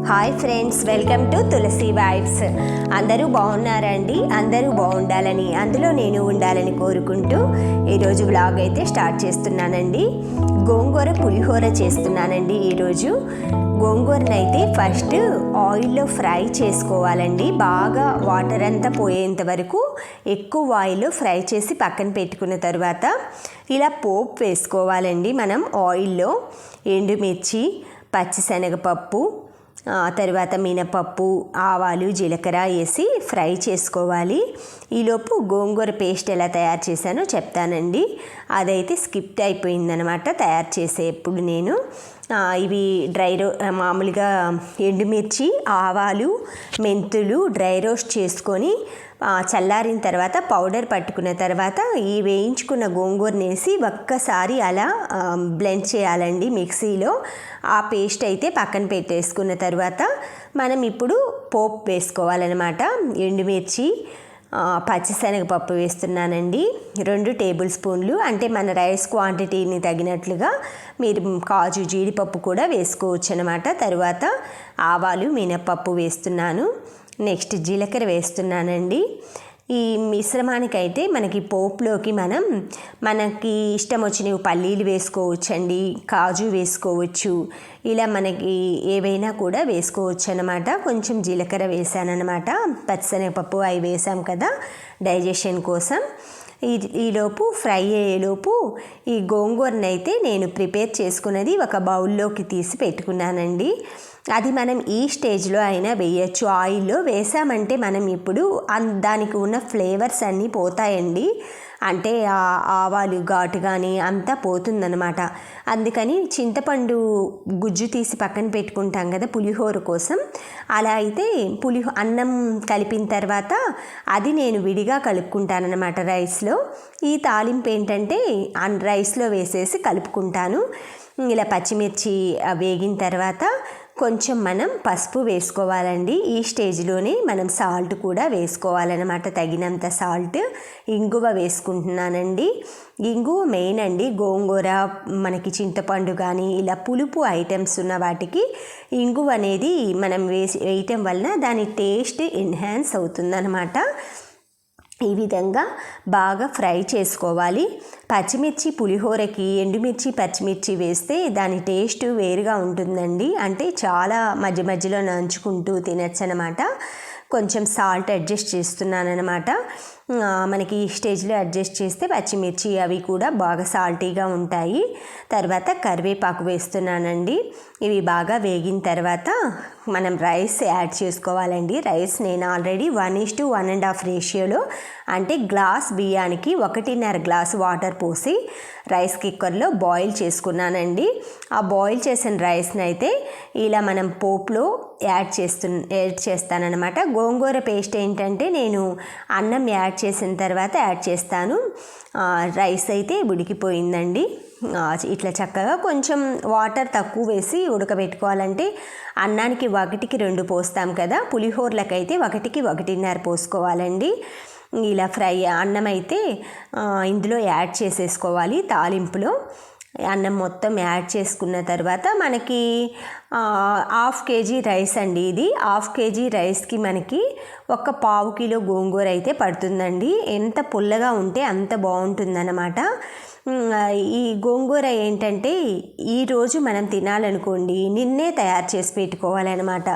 Hi friends, welcome to Tulasi vibes. అందరూ బాగున్నారండి? అందరూ బాగుండాలని, అందులో నేను ఉండాలని కోరుకుంటూ ఈరోజు వ్లాగ్ అయితే స్టార్ట్ చేస్తున్నానండి. గోంగూర పులిహోర చేస్తున్నానండి. ఈరోజు గోంగూరనైతే ఫస్ట్ ఆయిల్లో ఫ్రై చేసుకోవాలండి. బాగా వాటర్ అంతా పోయేంత వరకు ఎక్కువ ఆయిల్లో ఫ్రై చేసి పక్కన పెట్టుకున్న తర్వాత ఇలా పోపు వేసుకోవాలండి. మనం ఆయిల్లో ఎండుమిర్చి, పచ్చిశనగపప్పు, తర్వాత మినపప్పు, ఆవాలు, జీలకర్ర వేసి ఫ్రై చేసుకోవాలి. ఈలోపు గోంగూర పేస్ట్ ఎలా తయారు చేశానో చెప్తానండి. అదైతే స్కిప్ అయిపోయిందనమాట తయారు చేసేప్పుడు. నేను ఇవి మామూలుగా ఎండుమిర్చి, ఆవాలు, మెంతులు డ్రై రోస్ట్ చేసుకొని చల్లారిన తర్వాత పౌడర్ పట్టుకున్న తర్వాత ఈ వేయించుకున్న గోంగూరని వేసి ఒక్కసారి అలా బ్లెండ్ చేయాలండి మిక్సీలో. ఆ పేస్ట్ అయితే పక్కన పెట్టేసుకున్న తర్వాత మనం ఇప్పుడు పోపు వేసుకోవాలన్నమాట. ఎండుమిర్చి, పచ్చిశనగపప్పు వేస్తున్నానండి. 2 టేబుల్ స్పూన్లు, అంటే మన రైస్ క్వాంటిటీని తగినట్లుగా మీరు కాజు, జీడిపప్పు కూడా వేసుకోవచ్చు అనమాట. తర్వాత ఆవాలు, మినపప్పు వేస్తున్నాను. నెక్స్ట్ జీలకర్ర వేస్తున్నానండి. ఈ మిశ్రమానికైతే మనకి పోపులోకి మనకి ఇష్టం వచ్చినవి పల్లీలు వేసుకోవచ్చండి, కాజు వేసుకోవచ్చు, ఇలా మనకి ఏవైనా కూడా వేసుకోవచ్చు అనమాట. కొంచెం జీలకర్ర వేసానమాట, పచ్చిశనగపప్పు అవి వేసాం కదా డైజెషన్ కోసం. ఈలోపు ఫ్రై అయ్యేలోపు ఈ గోంగూరనైతే నేను ప్రిపేర్ చేసుకున్నది ఒక బౌల్లోకి తీసి పెట్టుకున్నానండి. అది మనం ఈ స్టేజ్లో అయినా వేయచ్చు. ఆయిల్లో వేసామంటే మనం ఇప్పుడు దానికి ఉన్న ఫ్లేవర్స్ అన్నీ పోతాయండి. అంటే ఆవాలు ఘాటు కానీ అంతా పోతుందన్నమాట. అందుకని చింతపండు గుజ్జు తీసి పక్కన పెట్టుకుంటాం కదా పులిహోర కోసం, అలా అయితే అన్నం కలిపిన తర్వాత అది నేను విడిగా కలుపుకుంటానన్నమాట రైస్లో. ఈ తాలింపు ఏంటంటే రైస్లో వేసేసి కలుపుకుంటాను. ఇలా పచ్చిమిర్చి వేగిన తర్వాత కొంచెం మనం పసుపు వేసుకోవాలండి. ఈ స్టేజ్లోనే మనం సాల్ట్ కూడా వేసుకోవాలన్నమాట, తగినంత సాల్ట్. ఇంగువ వేసుకుంటున్నానండి. ఇంగువ మెయిన్ అండి. గోంగూర, మనకి చింతపండు కానీ ఇలా పులుపు ఐటమ్స్ ఉన్న వాటికి ఇంగువ అనేది మనం వేయటం వలన దాని టేస్ట్ ఎన్హాన్స్ అవుతుందన్నమాట. ఈ విధంగా బాగా ఫ్రై చేసుకోవాలి. పచ్చిమిర్చి పులిహోరకి ఎండుమిర్చి, పచ్చిమిర్చి వేస్తే దాని టేస్ట్ వేరుగా ఉంటుందండి. అంటే చాలా మధ్య మధ్యలో నంచుకుంటూ తినచ్చు అనమాట. కొంచెం సాల్ట్ అడ్జస్ట్ చేస్తున్నానమాట. మనకి ఈ స్టేజ్లో అడ్జస్ట్ చేస్తే పచ్చిమిర్చి అవి కూడా బాగా సాల్టీగా ఉంటాయి. తర్వాత కరివేపాకు వేస్తున్నానండి. ఇవి బాగా వేగిన తర్వాత మనం రైస్ యాడ్ చేసుకోవాలండి. రైస్ నేను ఆల్రెడీ 1:1.5 రేషియోలో, అంటే గ్లాస్ బియ్యానికి 1.5 గ్లాస్ వాటర్ పోసి రైస్ కుక్కర్లో బాయిల్ చేసుకున్నానండి. ఆ బాయిల్ చేసిన రైస్ని అయితే ఇలా మనం పోపులో యాడ్ చేస్తానన్నమాట. గోంగూర పేస్ట్ ఏంటంటే నేను అన్నం యాడ్ చేసిన తర్వాత యాడ్ చేస్తాను. రైస్ అయితే ఉడికిపోయిందండి. ఇట్లా చక్కగా కొంచెం వాటర్ తక్కువ వేసి ఉడకబెట్టుకోవాలంటే అన్నానికి 1కి 2 పోస్తాం కదా, పులిహోరలకైతే 1కి 1.5 పోసుకోవాలండి. ఇలా అన్నం అయితే ఇందులో యాడ్ చేసేసుకోవాలి. తాలింపులో అన్నం మొత్తం యాడ్ చేసుకున్న తర్వాత మనకి 1/2 కేజీ రైస్ అండి. ఇది 1/2 కేజీ రైస్కి మనకి ఒక 1/4 కిలో గోంగూర అయితే పడుతుందండి. ఎంత పుల్లగా ఉంటే అంత బాగుంటుందన్నమాట. ఈ గోంగూర ఏంటంటే ఈరోజు మనం తినాలనుకోండి, నిన్నే తయారు చేసి పెట్టుకోవాలన్నమాట.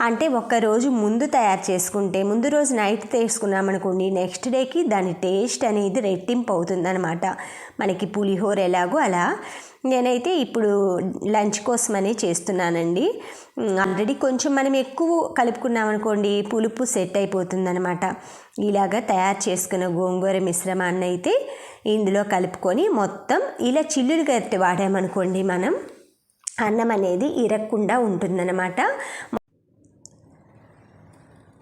అంటే ఒక్కరోజు ముందు తయారు చేసుకుంటే, ముందు రోజు నైట్ తీసుకున్నామనుకోండి, నెక్స్ట్ డేకి దాని టేస్ట్ అనేది రెట్టింపు అవుతుందన్నమాట. మనకి పులిహోర ఎలాగో అలా. నేనైతే ఇప్పుడు లంచ్ కోసమని చేస్తున్నానండి. ఆల్రెడీ కొంచెం మనం ఎక్కువ కలుపుకున్నామనుకోండి పులుపు సెట్ అయిపోతుందన్నమాట. ఇలాగ తయారు చేసుకున్న గోంగూర మిశ్రమాన్ని అయితే ఇందులో కలుపుకొని మొత్తం ఇలా చిల్లులు గరిటె వాడామనుకోండి మనం అన్నం అనేది ఇరగకుండా ఉంటుందన్నమాట.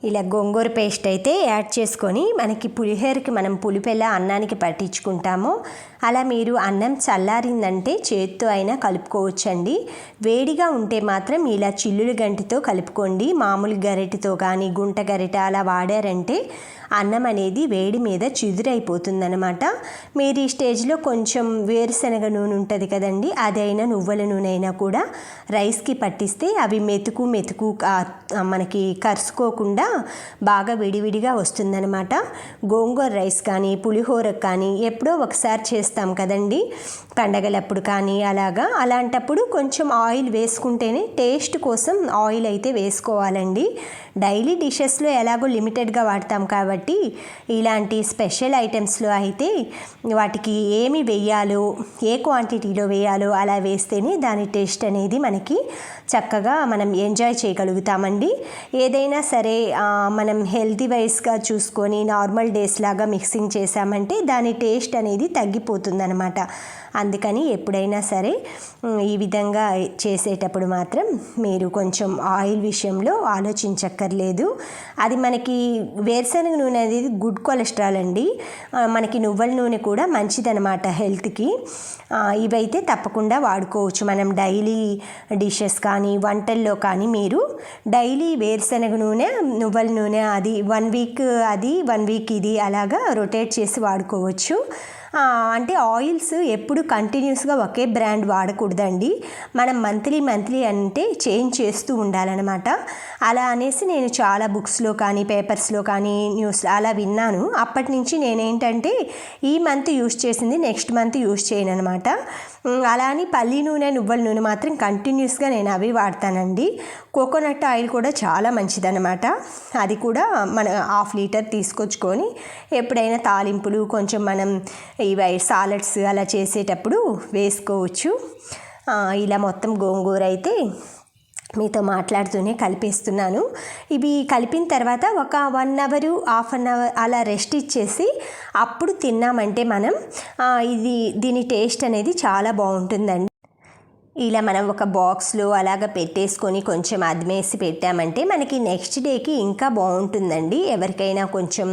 ఇలా గోంగూర పేస్ట్ అయితే యాడ్ చేసుకొని మనకి పులిహోరకి మనం పులుపు ఎలా అన్నానికి పట్టించుకుంటామో అలా మీరు అన్నం చల్లారిందంటే చేత్తో అయినా కలుపుకోవచ్చండి. వేడిగా ఉంటే మాత్రం ఇలా చిల్లుల గంటితో కలుపుకోండి. మామూలు గరిటెతో కానీ గుంట గరిటె అలా వాడారంటే అన్నం అనేది వేడి మీద చిదురైపోతుందనమాట. మీరు ఈ స్టేజ్లో కొంచెం వేరుశనగ నూనె ఉంటుంది కదండి, అదైనా నువ్వుల నూనె అయినా కూడా రైస్కి పట్టిస్తే అవి మెతుకు మనకి కరుసుకోకుండా బాగా విడివిడిగా వస్తుందనమాట. గోంగూర రైస్ కానీ పులిహోరకు కానీ ఎప్పుడో ఒకసారి చేస్తాం కదండి, పండగలప్పుడు కానీ అలాంటప్పుడు కొంచెం ఆయిల్ వేసుకుంటేనే టేస్ట్ కోసం ఆయిల్ అయితే వేసుకోవాలండి. డైలీ డిషెస్లో ఎలాగో లిమిటెడ్గా వాడతాం కాబట్టి ఇలాంటి స్పెషల్ ఐటమ్స్లో అయితే వాటికి ఏమి వేయాలో ఏ క్వాంటిటీలో వేయాలో అలా వేస్తేనే దాని టేస్ట్ అనేది మనకి చక్కగా మనం ఎంజాయ్ చేయగలుగుతామండి. ఏదైనా సరే మనం హెల్తీ వైస్గా చూసుకొని నార్మల్ డేస్ లాగా మిక్సింగ్ చేసామంటే దాని టేస్ట్ అనేది తగ్గిపోతుందన్నమాట. అందుకని ఎప్పుడైనా సరే ఈ విధంగా చేసేటప్పుడు మాత్రం మీరు కొంచెం ఆయిల్ విషయంలో ఆలోచించక్కర్లేదు. అది మనకి వేరుశనగ నూనె అనేది గుడ్ కొలెస్ట్రాల్ అండి. మనకి నువ్వుల నూనె కూడా మంచిదన్నమాట హెల్త్కి. ఇవైతే తప్పకుండా వాడుకోవచ్చు. మనం డైలీ డిషెస్ కానీ వంటల్లో కానీ మీరు డైలీ వేరుశనగ నూనె నువ్వుల నూనె అది 1 వీక్ అది 1 వీక్ ఇది అలాగా రొటేట్ చేసి వాడుకోవచ్చు. అంటే ఆయిల్స్ ఎప్పుడు కంటిన్యూస్గా ఒకే బ్రాండ్ వాడకూడదండి. మనం మంత్లీ అంటే చేంజ్ చేస్తూ ఉండాలన్నమాట. అలా అనేసి నేను చాలా బుక్స్లో కానీ పేపర్స్లో కానీ న్యూస్లో అలా విన్నాను. అప్పటి నుంచి నేనేంటంటే ఈ మంత్ యూస్ చేసింది నెక్స్ట్ మంత్ యూస్ చేయను అనమాట. అలా అని పల్లి నూనె నువ్వుల నూనె మాత్రం కంటిన్యూస్గా నేను అవి వాడతానండి. కోకోనట్ ఆయిల్ కూడా చాలా మంచిదన్నమాట. అది కూడా మన 1/2 లీటర్ తీసుకొచ్చుకొని ఎప్పుడైనా తాలింపులు కొంచెం మనం ఇవి సాలడ్స్ అలా చేసేటప్పుడు వేసుకోవచ్చు. ఇలా మొత్తం గోంగూర అయితే మీతో మాట్లాడుతూనే కలిపేస్తున్నాను. ఇవి కలిపిన తర్వాత ఒక 1 అవర్ 1/2 అవర్ అలా రెస్ట్ ఇచ్చేసి అప్పుడు తిన్నామంటే మనం దీని టేస్ట్ అనేది చాలా బాగుంటుందండి. ఇలా మనం ఒక బాక్స్లో అలాగ పెట్టేసుకొని కొంచెం అదిమేసి పెట్టామంటే మనకి నెక్స్ట్ డేకి ఇంకా బాగుంటుందండి. ఎవరికైనా కొంచెం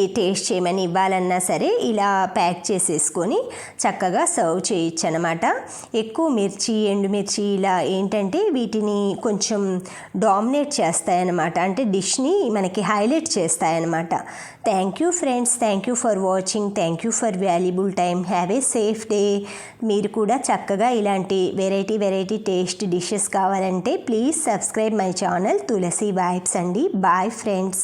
ఈ టేస్ట్ చేయమని ఇవ్వాలన్నా సరే ఇలా ప్యాక్ చేసేసుకొని చక్కగా సర్వ్ చేయొచ్చు అనమాట. ఎక్కువ మిర్చి ఎండుమిర్చి ఇలా ఏంటంటే వీటిని కొంచెం డామినేట్ చేస్తాయన్నమాట. అంటే డిష్ని మనకి హైలైట్ చేస్తాయన్నమాట. Thank you friends, thank you for watching, thank you for valuable time. Have a safe day. మీరు కూడా చక్కగా ఇలాంటి వెరైటీ టేస్ట్ డిషెస్ కావాలంటే please subscribe my channel Tulasi vibes అండి. Bye friends.